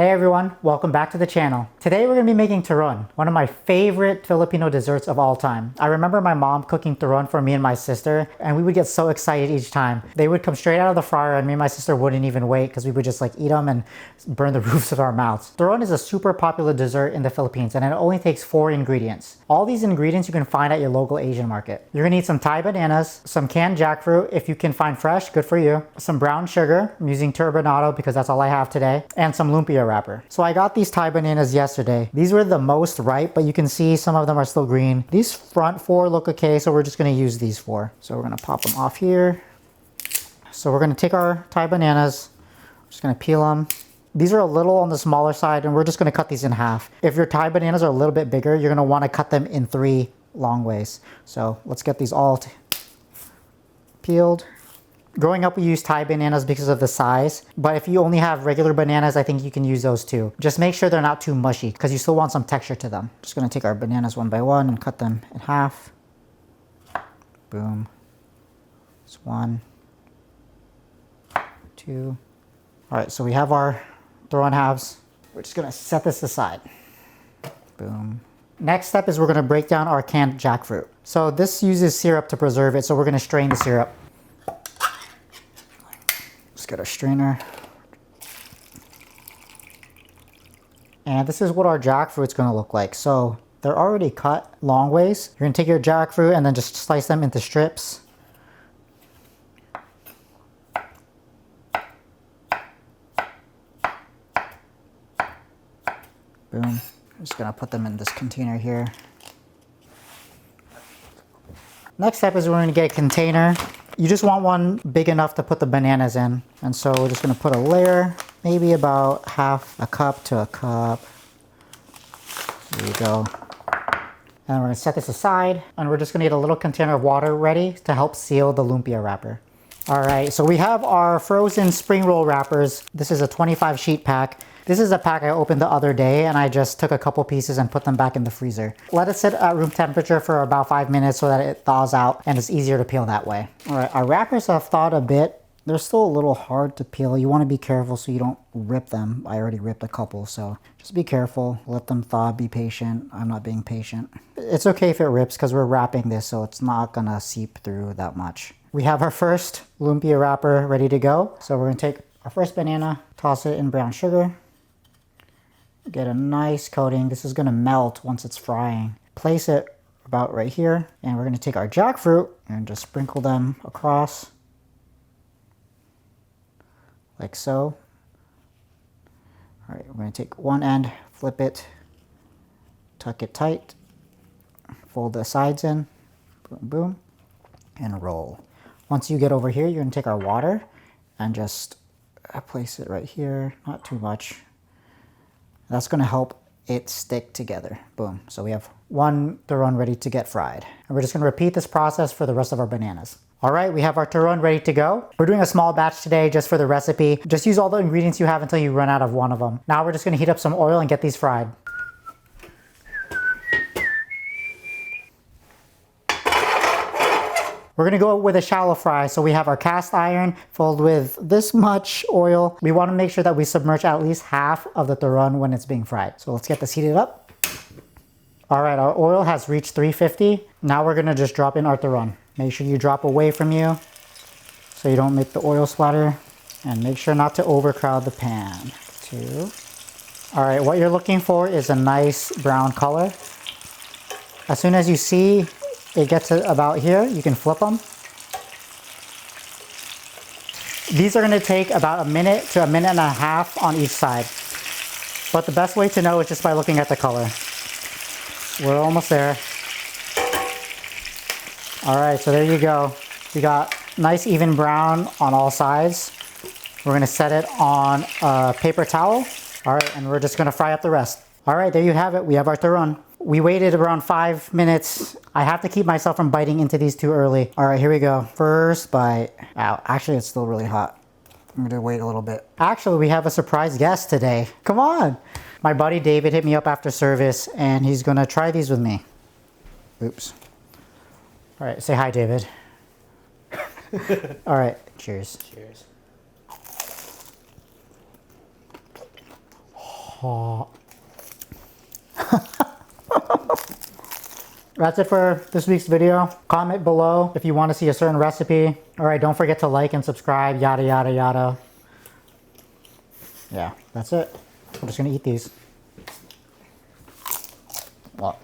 Hey everyone, welcome back to the channel. Today we're going to be making turon, one of my favorite Filipino desserts of all time. I remember my mom cooking turon for me and my sister, and we would get so excited each time. They would come straight out of the fryer and me and my sister wouldn't even wait because we would just like eat them and burn the roofs of our mouths. Turon is a super popular dessert in the Philippines and it only takes 4 ingredients. All these ingredients you can find at your local Asian market. You're going to need some Thai bananas, some canned jackfruit if you can find fresh, good for you, some brown sugar, I'm using turbinado because that's all I have today, and some lumpia wrapper. So I got these Thai bananas yesterday. These were the most ripe, but you can see some of them are still green. These front 4 look okay, so we're just gonna use these 4. So we're gonna pop them off here. So we're gonna take our Thai bananas, just gonna peel them. These are a little on the smaller side and we're just gonna cut these in half. If your Thai bananas are a little bit bigger, you're gonna wanna cut them in 3 long ways. So let's get these all peeled. Growing up, we used Thai bananas because of the size, but if you only have regular bananas, I think you can use those too. Just make sure they're not too mushy because you still want some texture to them. Just gonna take our bananas one by one and cut them in half. Boom. That's 1, 2. All right, so we have our turon halves. We're just gonna set this aside. Boom. Next step is we're gonna break down our canned jackfruit. So this uses syrup to preserve it, so we're gonna strain the syrup. Get our strainer. And this is what our jackfruit's gonna look like. So they're already cut long ways. You're gonna take your jackfruit and then just slice them into strips. Boom. I'm just gonna put them in this container here. Next step is we're gonna get a container. You just want one big enough to put the bananas in. And so we're just gonna put a layer, maybe about half a cup to a cup. There you go. And we're gonna set this aside and we're just gonna get a little container of water ready to help seal the lumpia wrapper. All right, so we have our frozen spring roll wrappers. This is a 25 sheet pack. This is a pack I opened the other day and I just took a couple pieces and put them back in the freezer. Let it sit at room temperature for about 5 minutes so that it thaws out and it's easier to peel that way. All right, our wrappers have thawed a bit. They're still a little hard to peel. You want to be careful so you don't rip them. I already ripped a couple, so just be careful. Let them thaw, be patient. I'm not being patient. It's okay if it rips because we're wrapping this so it's not gonna seep through that much. We have our first lumpia wrapper ready to go. So we're gonna take our first banana, toss it in brown sugar. Get a nice coating. This is gonna melt once it's frying. Place it about right here. And we're gonna take our jackfruit and just sprinkle them across. Like so. All right, we're gonna take one end, flip it, tuck it tight, fold the sides in, boom, boom, and roll. Once you get over here, you're gonna take our water and just place it right here, not too much. That's gonna help it stick together. Boom. So we have one turon ready to get fried. And we're just gonna repeat this process for the rest of our bananas. All right, we have our turon ready to go. We're doing a small batch today just for the recipe. Just use all the ingredients you have until you run out of one of them. Now we're just gonna heat up some oil and get these fried. We're gonna go with a shallow fry. So we have our cast iron filled with this much oil. We wanna make sure that we submerge at least half of the turon when it's being fried. So let's get this heated up. All right, our oil has reached 350. Now we're gonna just drop in our turon. Make sure you drop away from you so you don't make the oil splatter. And make sure not to overcrowd the pan. 2. All right, what you're looking for is a nice brown color. As soon as you see it gets to about here, you can flip them. These are gonna take about a minute to a minute and a half on each side. But the best way to know is just by looking at the color. We're almost there. All right, so there you go. We got nice even brown on all sides. We're gonna set it on a paper towel. All right, and we're just gonna fry up the rest. All right, there you have it. We have our turon. We waited around 5 minutes. I have to keep myself from biting into these too early. All right, here we go. First bite. Ow, actually it's still really hot. I'm gonna wait a little bit. Actually, we have a surprise guest today. Come on. My buddy David hit me up after service and he's gonna try these with me. Oops. All right, say hi, David. All right, cheers. Cheers. thaw. That's it for this week's video. Comment below if you want to see a certain recipe. Alright, don't forget to like and subscribe, yada yada yada. Yeah, that's it. I'm just gonna eat these. Well,